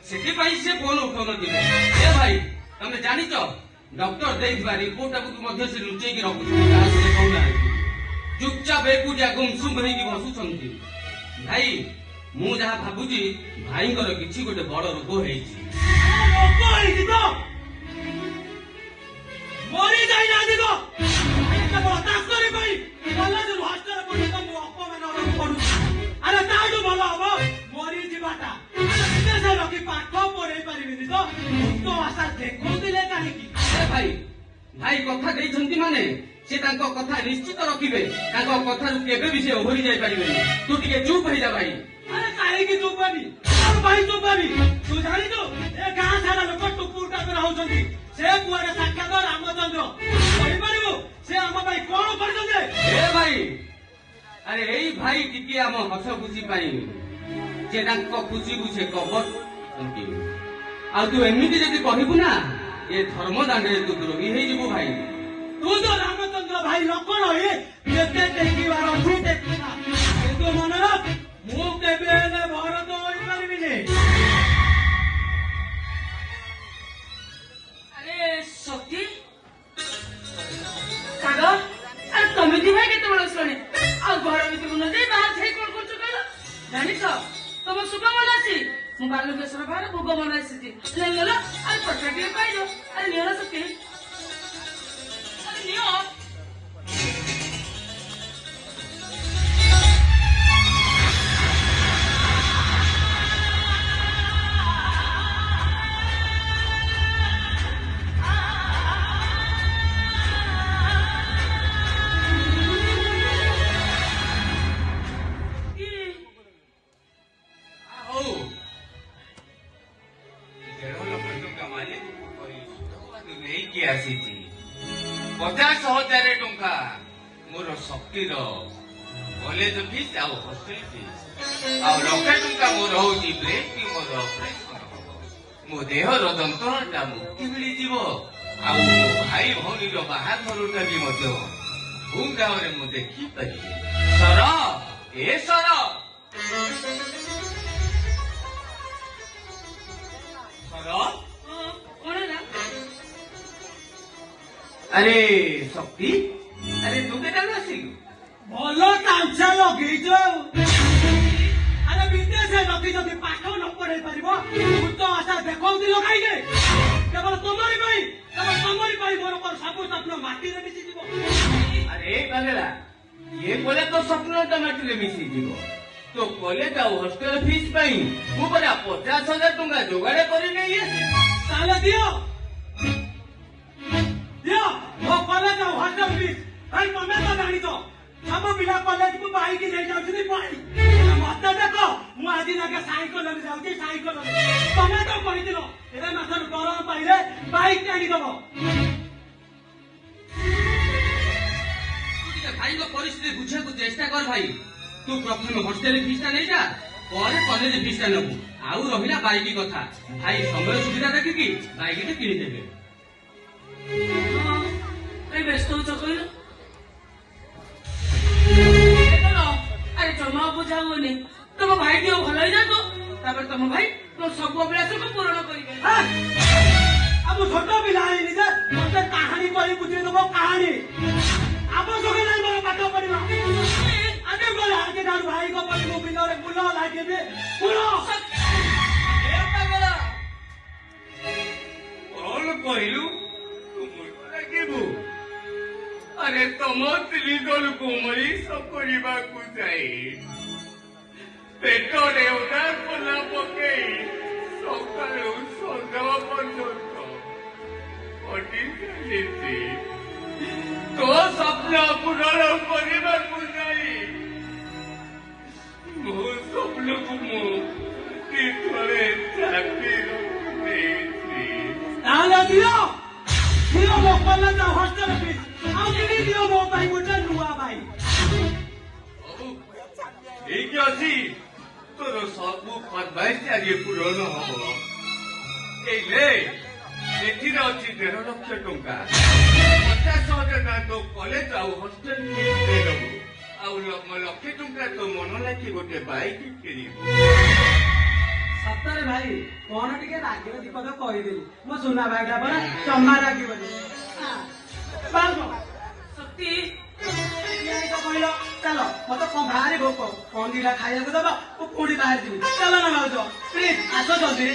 ସେଥିପାଇଁ ସେ ଫୋନ ଉଠାଉନଥିବେ। ଏ ଭାଇ ତମେ ଜାଣିଛ ଡକ୍ଟର ଦେଇଥିବା ରିପୋର୍ଟଟାକୁ ମଧ୍ୟ ସେ ଲୁଚେଇକି ରଖୁଛନ୍ତି, କାହା ସହିତ କହୁନାହାନ୍ତି। ଚୁପଚାପ ଏକୁଟିଆ ଗୁମସୁମ ହେଇକି ବସୁଛନ୍ତି। ଭାଇ ମୁଁ ଯାହା ଭାବୁଛି ଭାଇଙ୍କର କିଛି ଗୋଟେ ବଡ ରୋଗ ହେଇଛି। ମରି ଯାଇନାହାନ୍ତି ତ କେବଳ ତାଙ୍କରି ପାଇଁ କଲେଜରୁ ହଷ୍ଟେଲ ପର୍ଯ୍ୟନ୍ତ ମୁଁ ଅପମାନ ହେବାକୁ ପଡୁଛି। ଆରେ ତାଠୁ ଭଲ ହବ ମରିଯିବାଟା। ବିଦେଶ ରଖି ପାଠ ପଢେଇ ପାରିବିନି ତ ମୁକ୍ତ ଆଶା ଦେଖଉଥିଲେ କାହିଁକି? ଭାଇ ଭାଇ କଥା ଦେଇଛନ୍ତି ମାନେ ସେ ତାଙ୍କ କଥା ନିଶ୍ଚିତ ରଖିବେ। ତାଙ୍କ କଥାରୁ କେବେ ବି ସେ ଓହରି ଯାଇପାରିବେନି। ତୁ ଟିକେ ଚୁପ୍ ହେଇଯା ଭାଇ। ଆରେ କାହିଁକି ଚୁପ୍ ହେବି? କଣ ପାଇଁ ଚୁପ୍ ହେବି? ତୁ ଜାଣିଛୁ ଏ ଗାଁ ସାରା ଲୋକ ଟୁକୁର ଟାକୁର ହଉଛନ୍ତି। ସେ କୁଆଡେ ସାକ୍ଷାତ ରାମଚନ୍ଦ୍ର କହିପାରିବୁ ସେ ଆମ ପାଇଁ କଣ କରିଛନ୍ତି? ଏ ଭାଇ ଆରେ ଏଇ ଭାଇ ଟିକେ ଆମ ହସ ଖୁସି ପାଇଁ ସେ ତାଙ୍କ ଖୁସିକୁ ସେ କଭର କରୁଛନ୍ତି। ଆଉ ତୁ ଏମିତି ଯଦି କହିବୁ ନା ଏ ଧର୍ମ ଦାଣ୍ଡରେ ତୁ ଦ୍ରୋହୀ ହେଇଯିବୁ ଭାଇ। ତୁ ତ ରାମଚନ୍ଦ୍ର ଭାଇ ଲକ୍ଷ୍ମଣ ହେ ଯେତେ ଟେକିବାର ଅଛି ଟେକିବା, କିନ୍ତୁ ମନେ ରଖ ମୁଁ କେବେ ହେଲେ ଭରତ ହୋଇପାରିବିନି। ଆରେ ଶକ୍ତି ସାଗର, ଆରେ ତମେ ଦି ଭାଇ କେତେବେଳେ ଆସିଲଣି? ଆଉ ଘର ଭିତରକୁ ନ ଯାଇ ବାହାର ଛାଇ କଣ କରୁଛ କହିଲ? ଜାଣିଛ ତମ ଶୁଭ ମନ ଅଛି ମୁଁ ବାଲୁକେଶ୍ୱର ବାହାର ଭୋଗ ମନ ଆସିଛି। ନେଲ ଆରେ ପଟା ଟିକେ ପାଇଲ। ଆରେ ନିଅ ଶକ୍ତି, ଆରେ ନିଅ। ଆସିଛି 50,000 ଟଙ୍କା ମୋର ଶକ୍ତିର କଲେଜ ଫିସ୍ ଆଉ ହଷ୍ଟେଲ ଫିସ୍, ଆଉ 1,00,000 ଟଙ୍କା ମୋର ହଉଛି ବ୍ରେକ୍ ଟ୍ୟୁମର ଅପରେସନ ହବ। ମୋ ଦେହର ଯନ୍ତ୍ରଣାଟା ମୁକ୍ତି ମିଳିଯିବ। ଆଉ ମୋ ଭାଇ ଭଉଣୀର ବାହାଘରଟା ବି ମଧ୍ୟ ଧୁମଧାମରେ ମୁଁ ଦେଖିପାରିବି। ସର ଏ ସର ସର ଆରେ ଶକ୍ତି, ଆରେ ତୁ କେତେବେଳେ ଆସିଲୁ? ଭଲ ତାଞ୍ଚା ଲଗେଇଛ। ଆରେ ବିଦେଶ ରଖି ଯଦି ପାଠ ନ ପଢେଇ ପାରିବ ମୁକ୍ତ ଆଶା ଦେଖଉଥିଲ କାହିଁକି? କେବଳ ତମରି ପାଇଁ ମୋର ସବୁ ସ୍ୱପ୍ନ ମାଟିରେ ମିଶିଯିବ। ଆରେ ପାଗଳା, ଇଏ ବୋଲେ ତୋ ସ୍ୱପ୍ନଟା ମାଟିରେ ମିଶିଯିବ। ତୋ କଲେଜ ଆଉ ହଷ୍ଟେଲ ଫିସ୍ ପାଇଁ ମୁଁ ପରା 50,000 ଟଙ୍କା ଯୋଗାଡ଼ କରି ନେଇ ଆସିଛି। ତାହେଲେ ଦିଅ ମୋ କଲେଜ ଆଉ ହଷ୍ଟେଲ ଫିସ୍। ଭାଇ ତମେ ତ ଜାଣିଛ ସବୁ ପିଲା କଲେଜକୁ ବାଇକି ନେଇ ଯାଉଛନ୍ତି ପାଣି। ମତେ ଦେଖ ମୁଁ ଆଜି ଯାକେ ସାଇକେଲରେ ଯାଉଛି। ତମେ ତ କହିଥିଲ ଏ ମାସରୁ ଦରମା ପାଇଲେ ବାଇକ୍ ଆଣିଦବ। ଭାଇଙ୍କ ପରିସ୍ଥିତି ବୁଝିବାକୁ ଚେଷ୍ଟା କର ଭାଇ। ତୁ ପ୍ରଥମେ ହଷ୍ଟେଲ ଫିସ୍ଟା ନେଇଯା, ପରେ କଲେଜ ଫିସ୍ଟା ନେବୁ। ଆଉ ରହିଲା ବାଇକ୍ କଥା, ଭାଇ ସମୟ ସୁବିଧା ଦେଖିକି ବାଇକଟେ କିଣିଦେବେ। ବ୍ୟସ୍ତ ହଉଛ କହିଲ? ଆରେ ଜମା ବୁଝା ହୁଏନି। ତମ ଭାଇ ଟିକେ ଭଲ ହେଇଯାଆନ୍ତୁ, ତାପରେ ତମ ଭାଇ ତମ ସବୁ ଅଭିଳାଷକୁ ପୂରଣ କରିବେ। ଆମ ଛୋଟ ପିଲା ହେଇନି ଯେ ମତେ କାହାଣୀ କହି ବୁଝେଇ ଦବ। କାହାଣୀ ଆବଶ୍ୟକ ନାହିଁ ମୋର ପାଠ ପଢିବା। ଆଗେ ଗଲେ ଆଗେ ଠାରୁ ଭାଇଙ୍କ ପରି ମୋ ବିଲରେ ଫୁଲ ଲାଗିବି। କଣ କହିଲୁ? ଲାଗିବୁ? ଆରେ ତମ ତ୍ରିଦଳକୁ ମଣିଷ କରିବାକୁ ଯାଇ ପେଟରେ ଓଦା କଲା ପକେଇ ସକାଳୁ ସନ୍ଧ୍ୟା ପର୍ଯ୍ୟନ୍ତ ଅଟି ଚାଲିଛି। ତୋ ସ୍ୱପ୍ନ ପୂରଣ କରିବାକୁ ଯାଇ ମୋ ସ୍ୱପ୍ନକୁ ମୁଁ ତୀର୍ଥରେ ଚାପି ରଖିଦେଇଛି। ତାହେଲେ ଦିଅ ମୋ କଲେଜ ହଷ୍ଟେଲ ଫିସ୍ ଆଉ କିଣି ଦିଅ ମୋ ପାଇଁ ଗୋଟେ ନୂଆ ବାଇକ୍। ଠିକ ଅଛି, ତୋର ସବୁ ଫରମାଇଶ ଆଜି ପୂରଣ ହବ। ଏଇଲେ ଏଥିରେ ଅଛି 1.5 ଲକ୍ଷ ଟଙ୍କା। 50,000 ଟଙ୍କା ତୋ କଲେଜ ଆଉ ହଷ୍ଟେଲ ଫିସ୍ ଦେଇଦବୁ। ଆଉ 1,00,000 ଟଙ୍କା ତୋ ମନ ଲାଗି ଗୋଟେ ବାଇକ୍ କିଣିବୁ। ସତରେ ଭାଇ କଣ ଟିକେ ରାଗିବ ଦି କଥା କହିଦେଲି ମୋ ସୁନା ଭାଇଟା ପରା ଜମା ରାଗିବନି ଭାଉଜ ଶକ୍ତି କହିଲ ଚାଲ ମତେ କଣ ଭାରି ଭୋକ କଣ ଦିଟା ଖାଇବାକୁ ଦବ ମୁଁ ପୁଣି ବାହାରି ଯିବି ଚାଲ ନା ଭାଉଜ ପ୍ଲିଜ ଆସ ଜଲ୍ଦି